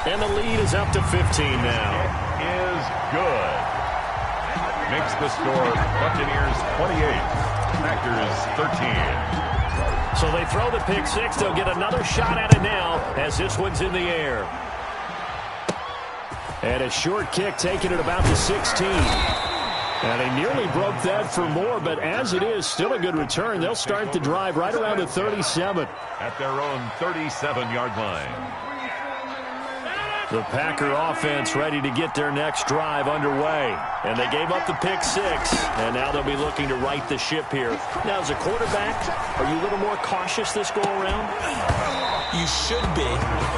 And the lead is up to 15 now. It is good. Makes the score Buccaneers 28, Packers 13. So they throw the pick six. They'll get another shot at it now as this one's in the air. And a short kick taken at about the 16. And they nearly broke that for more, but as it is, still a good return. They'll start the drive right around the 37. At their own 37-yard line. The Packer offense ready to get their next drive underway. And they gave up the pick six, and now they'll be looking to right the ship here. Now, as a quarterback, are you a little more cautious this go-around? You should be,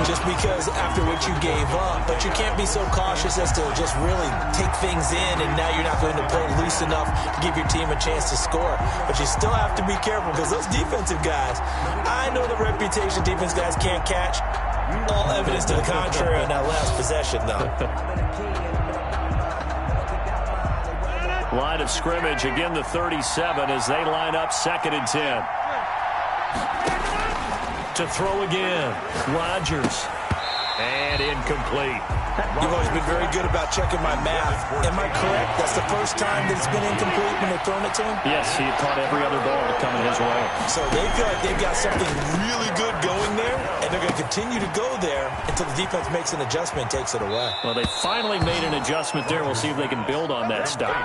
just because after what you gave up. But you can't be so cautious as to just really take things in, and now you're not going to play loose enough to give your team a chance to score. But you still have to be careful, because those defensive guys, I know the reputation defense guys can't catch. All evidence to the contrary on that last possession, though. Line of scrimmage, again the 37 as they line up 2nd and 10. To throw again, Rodgers. And incomplete. You've always been very good about checking my math. Am I correct? That's the first time that it's been incomplete when they've thrown it to him? Yes, he had caught every other ball coming his way. So they've got something really good going there, and they're going to continue to go there until the defense makes an adjustment and takes it away. Well, they finally made an adjustment there. We'll see if they can build on that stuff.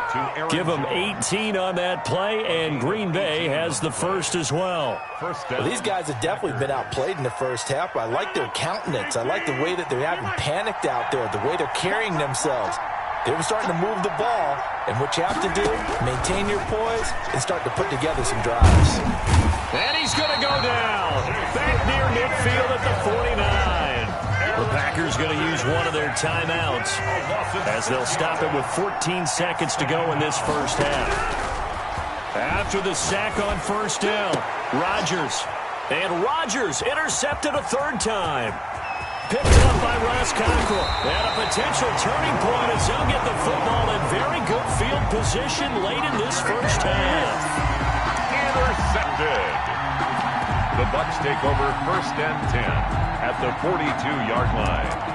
Give them 18 on that play, and Green Bay has the first as well. Well, these guys have definitely been outplayed in the first half. I like their countenance. I like the way that they're having panicked out there, the way they're carrying themselves. They were starting to move the ball, and what you have to do, maintain your poise and start to put together some drives. And he's going to go down. Back near midfield at the 49. The Packers going to use one of their timeouts as they'll stop it with 14 seconds to go in this first half. After the sack on first down, Rodgers. And Rodgers intercepted a third time. Picked up by Ross Cockrell. And a potential turning point as they'll get the football in very good field position late in this first half. Intercepted. The Bucs take over 1st and 10 at the 42-yard line.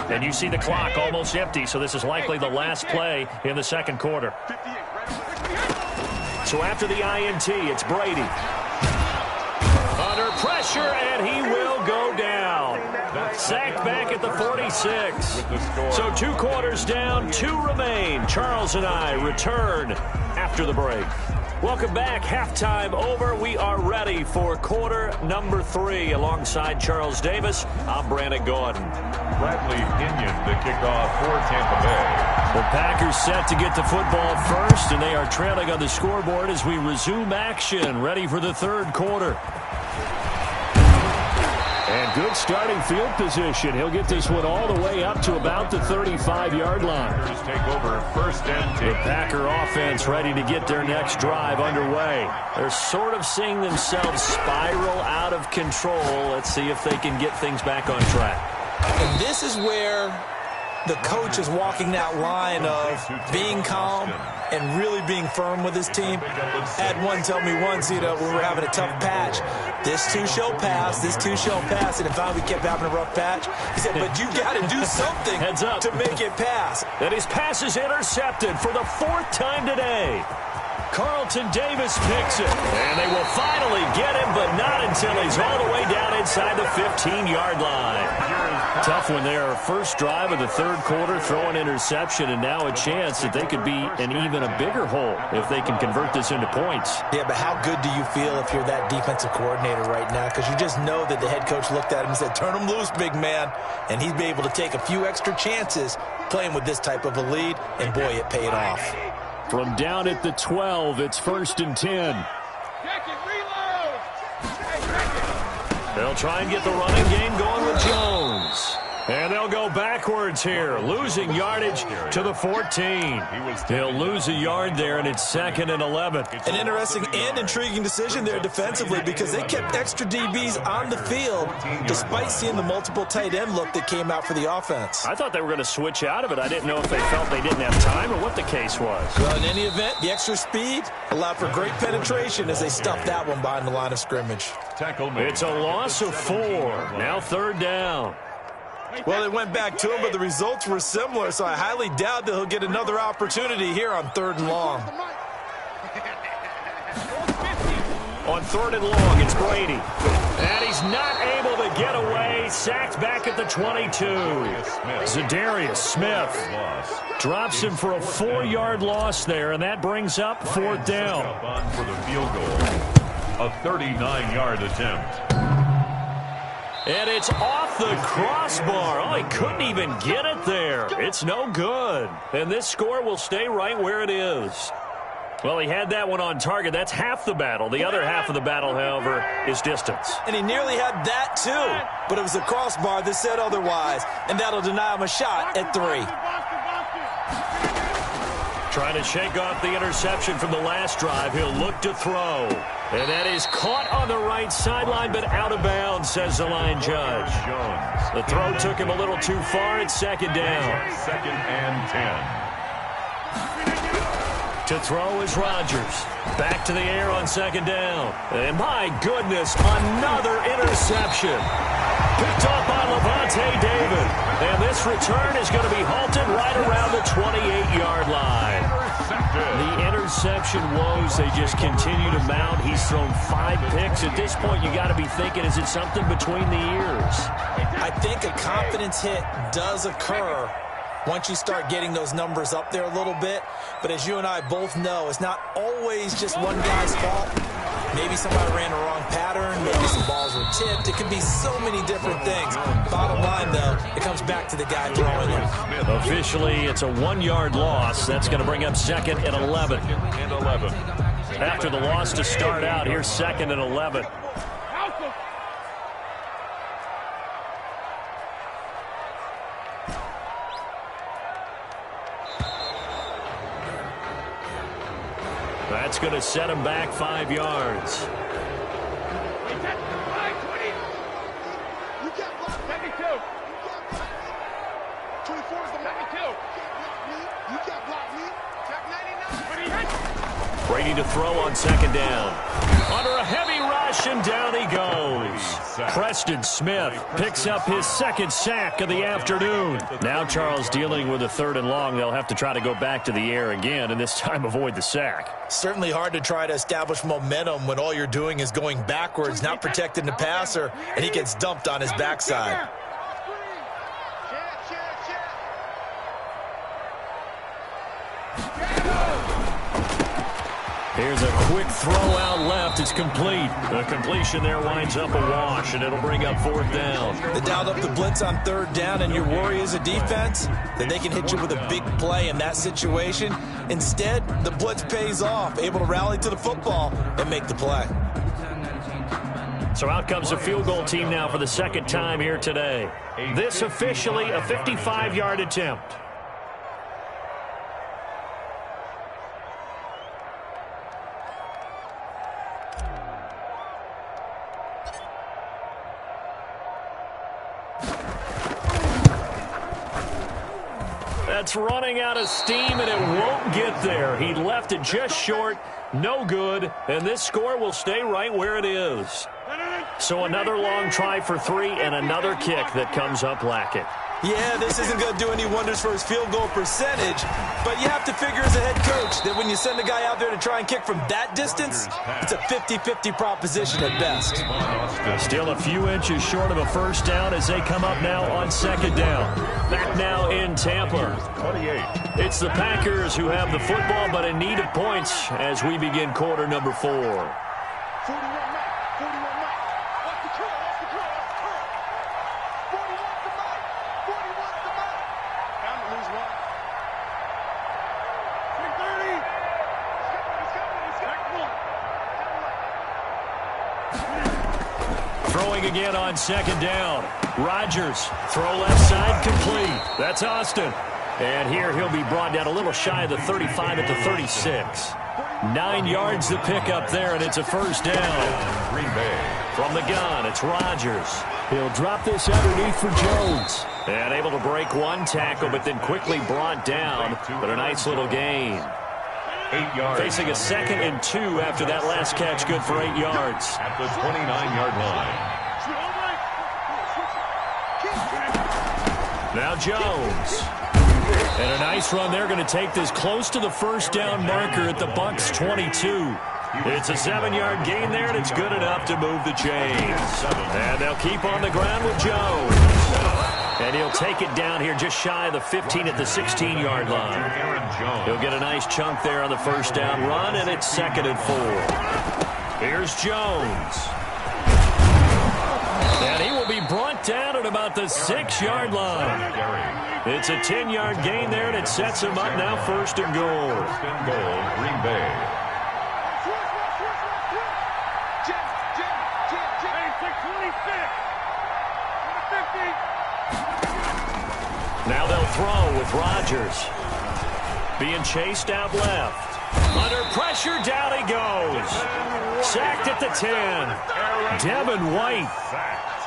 And you see the clock almost empty, so this is likely the last play in the second quarter. So after the INT, it's Brady. Under pressure, and he will go down. Sacked back at the 46. So 2 quarters down, 2 remain. Charles and I return after the break. Welcome back. Halftime over. We are ready for quarter number 3. Alongside Charles Davis, I'm Brandon Gordon. Bradley Pinion to kick off for Tampa Bay. The Packers set to get the football first, and they are trailing on the scoreboard as we resume action, ready for the third quarter. And good starting field position. He'll get this one all the way up to about the 35-yard line. Packers take over 1st and 10. The Packer offense ready to get their next drive underway. They're sort of seeing themselves spiral out of control. Let's see if they can get things back on track. And this is where the coach is walking that line of being calm and really being firm with his team. I had one tell me once, when we were having a tough patch, this too shall pass, this too shall pass, and if we kept having a rough patch, he said, but you got to do something Heads up to make it pass. And his pass is intercepted for the 4th time today. Carlton Davis picks it. And they will finally get him, but not until he's all the way down inside the 15-yard line. Tough one there. First drive of the third quarter, throw an interception, and now a chance that they could be in even a bigger hole if they can convert this into points. Yeah, but how good do you feel if you're that defensive coordinator right now? Because you just know that the head coach looked at him and said, turn him loose, big man. And he'd be able to take a few extra chances playing with this type of a lead, and boy, it paid off. From down at the 12, it's 1st and 10. They'll try and get the running game going with Jones. And they'll go backwards. yards here. Losing yardage to the 14. He'll lose a yard there, and it's 2nd and 11. An interesting and intriguing decision there defensively because they kept extra DBs on the field despite seeing the multiple tight end look that came out for the offense. I thought they were going to switch out of it. I didn't know if they felt they didn't have time or what the case was. Well, in any event, the extra speed allowed for great penetration as they stuffed that one behind the line of scrimmage. It's a loss of 4. Now 3rd down. Well, they went back to him, but the results were similar, so I highly doubt that he'll get another opportunity here on 3rd and long. On 3rd and long, it's Brady. And he's not able to get away. Sacked back at the 22. Zadarius Smith drops him for a 4-yard loss there, and that brings up 4th down. For the field goal, a 39-yard attempt. And it's off the crossbar. Oh, he couldn't even get it there. It's no good. And this score will stay right where it is. Well, he had that one on target. That's half the battle. The other half of the battle, however, is distance. And he nearly had that, too. But it was the crossbar that said otherwise. And that'll deny him a shot at 3. Trying to shake off the interception from the last drive. He'll look to throw. And that is caught on the right sideline, but out of bounds, says the line judge. The throw took him a little too far. It's 2nd down. 2nd and 10. To throw is Rodgers. Back to the air on 2nd down. And my goodness, another interception. Picked off by Levante David. And this return is going to be halted right around the 28-yard line. The interception woes, they just continue to mount. He's thrown 5 picks. At this point, you got to be thinking, is it something between the ears? I think a confidence hit does occur once you start getting those numbers up there a little bit. But as you and I both know, it's not always just one guy's fault. Maybe somebody ran a wrong pattern. Maybe some balls were tipped. It could be so many different things. Bottom line, though, it comes back to the guy throwing them. Officially, it's a 1-yard loss. That's going to bring up 2nd and 11. After the loss to start out, here's 2nd and 11. That's going to set him back 5 yards. Brady to throw on 2nd down. Under a heavy rush, and down he goes. Preston Smith picks up his 2nd sack of the afternoon. Now Charles dealing with a 3rd and long. They'll have to try to go back to the air again, and this time avoid the sack. Certainly hard to try to establish momentum when all you're doing is going backwards, not protecting the passer, and he gets dumped on his backside. Here's a quick throw out left. It's complete. The completion there winds up a wash, and it'll bring up 4th down. They dialed up the blitz on 3rd down, and your worry as a defense that they can hit you with a big play in that situation. Instead, the blitz pays off, able to rally to the football and make the play. So out comes a field goal team now for the 2nd time here today. This officially a 55-yard attempt. That's running out of steam, and it won't get there. He left it just short, no good, and this score will stay right where it is. So another long try for 3 and another kick that comes up lacking. Yeah, this isn't going to do any wonders for his field goal percentage, but you have to figure as a head coach that when you send a guy out there to try and kick from that distance, it's a 50-50 proposition at best. Still a few inches short of a 1st down as they come up now on 2nd down. Back now in Tampa. 28. It's the Packers who have the football but in need of points as we begin quarter number 4. Throwing again on 2nd down. Rodgers, throw left side, complete. That's Austin. And here he'll be brought down a little shy of the 35 at the 36. 9 yards to pick up there, and it's a first down. Green Bay. From the gun, it's Rodgers. He'll drop this underneath for Jones. And able to break one tackle, but then quickly brought down. But a nice little gain. 8 yards. Facing a 2nd and 2 after that last catch, good for 8 yards. At the 29-yard line. Now Jones. And a nice run there, going to take this close to the first down marker at the Bucs 22. It's a 7-yard gain there, and it's good enough to move the chains. And they'll keep on the ground with Jones. And he'll take it down here just shy of the 15 at the 16-yard line. He'll get a nice chunk there on the first down run, and it's 2nd and 4. Here's Jones. And he will be brought down at about the 6-yard line. It's a 10-yard gain there, and it sets him up now 1st and goal. 1st and goal, Green Bay. Now they'll throw with Rodgers. Being chased out left. Under pressure, down he goes. Sacked at the 10. Devin White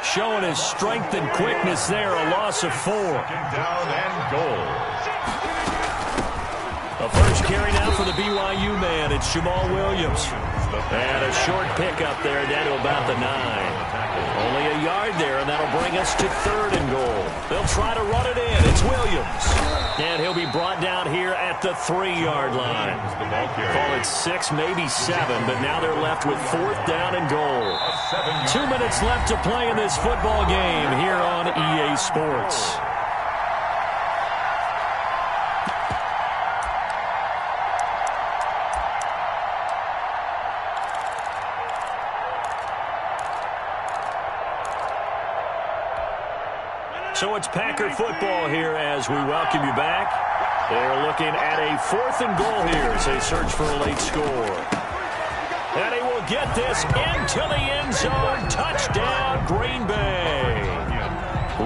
showing his strength and quickness there, a loss of 4. Down and goal. A first carry now for the BYU man. It's Jamal Williams. And a short pickup there down to about the 9. Only a yard there, and that'll bring us to 3rd and goal. They'll try to run it in. It's Williams. And he'll be brought down here at the 3-yard line. Call it 6, maybe 7, but now they're left with 4th down and goal. 2 minutes left to play in this football game here on EA Sports. So it's Packer football here as we welcome you back. They're looking at a 4th and goal here as they search for a late score. And he will get this into the end zone. Touchdown, Green Bay.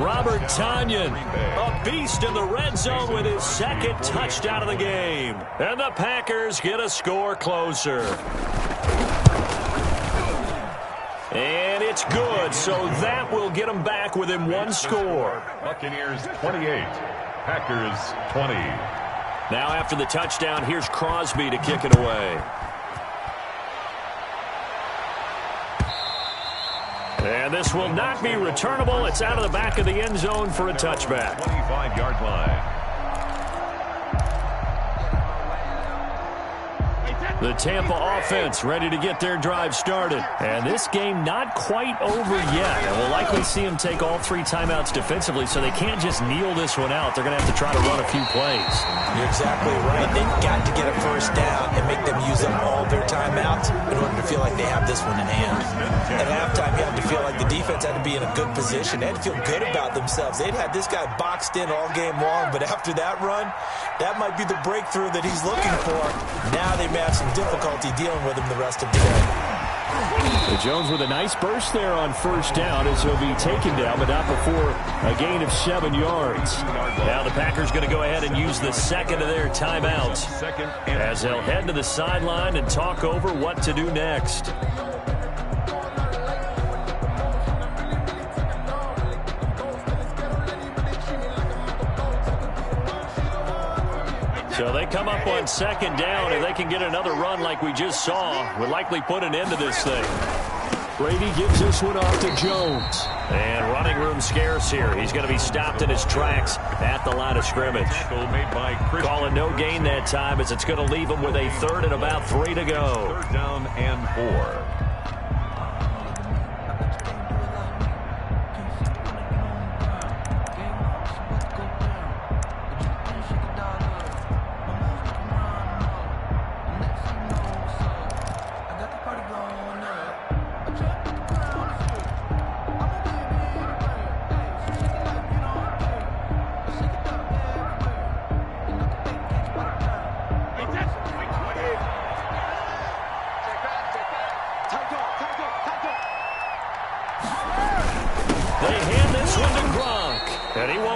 Robert Tonyan, a beast in the red zone with his 2nd touchdown of the game. And the Packers get a score closer. And it's good, so that will get them back within 1 score. Buccaneers 28, Packers 20. Now after the touchdown, here's Crosby to kick it away. And this will not be returnable. It's out of the back of the end zone for a touchback. 25-yard line. The Tampa offense ready to get their drive started. And this game not quite over yet. And we'll likely see them take all 3 timeouts defensively, so they can't just kneel this one out. They're going to have to try to run a few plays. You're exactly right. They've got to get a first down and make them use up all their timeouts in order to feel like they have this one in hand. At halftime, you have to feel like the defense had to be in a good position. They had to feel good about themselves. They'd had this guy boxed in all game long, but after that run, that might be the breakthrough that he's looking for. Now they may have some difficulty dealing with him the rest of the day. Jones with a nice burst there on first down as he'll be taken down, but not before a gain of 7 yards. Now the Packers going to go ahead and use the 2nd of their timeouts as they'll head to the sideline and talk over what to do next. So they come up on 2nd down, and they can get another run like we just saw. Would likely put an end to this thing. Brady gives this one off to Jones. And running room scarce here. He's going to be stopped in his tracks at the line of scrimmage. Call it no gain that time as it's going to leave him with a 3rd and about 3 to go. 3rd down and 4.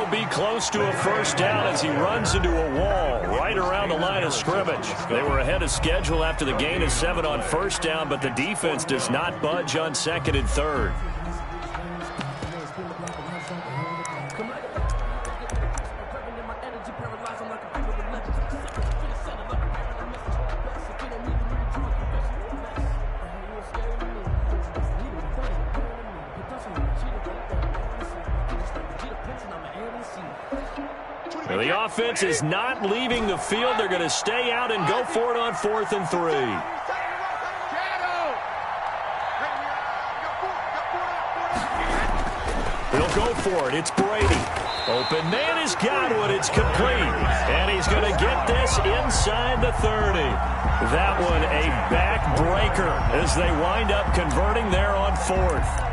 will be close to a first down as he runs into a wall right around the line of scrimmage. They were ahead of schedule after the gain of 7 on first down, but the defense does not budge on second and third. The offense is not leaving the field. They're going to stay out and go for it on 4th and 3. He'll go for it. It's Brady. Open man has got one. It's complete. And he's going to get this inside the 30. That one a backbreaker as they wind up converting there on 4th.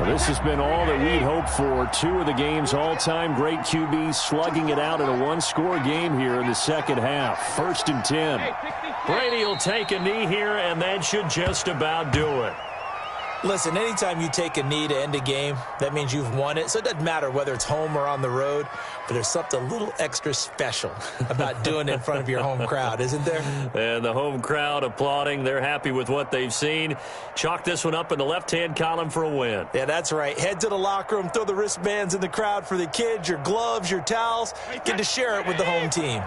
This has been all that we'd hoped for. 2 of the game's all-time great QBs slugging it out in a one-score game here in the second half. 1st and 10. Brady will take a knee here, and that should just about do it. Listen, anytime you take a knee to end a game, that means you've won it. So it doesn't matter whether it's home or on the road, but there's something a little extra special about doing it in front of your home crowd, isn't there? And the home crowd applauding. They're happy with what they've seen. Chalk this one up in the left-hand column for a win. Yeah, that's right. Head to the locker room, throw the wristbands in the crowd for the kids, your gloves, your towels. Get to share it with the home team.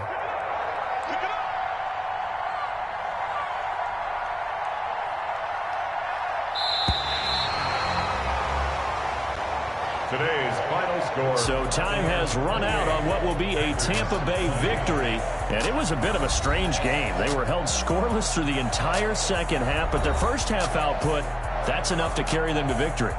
Today's final score. So time has run out on what will be a Tampa Bay victory. And it was a bit of a strange game. They were held scoreless through the entire second half, but their first half output, that's enough to carry them to victory.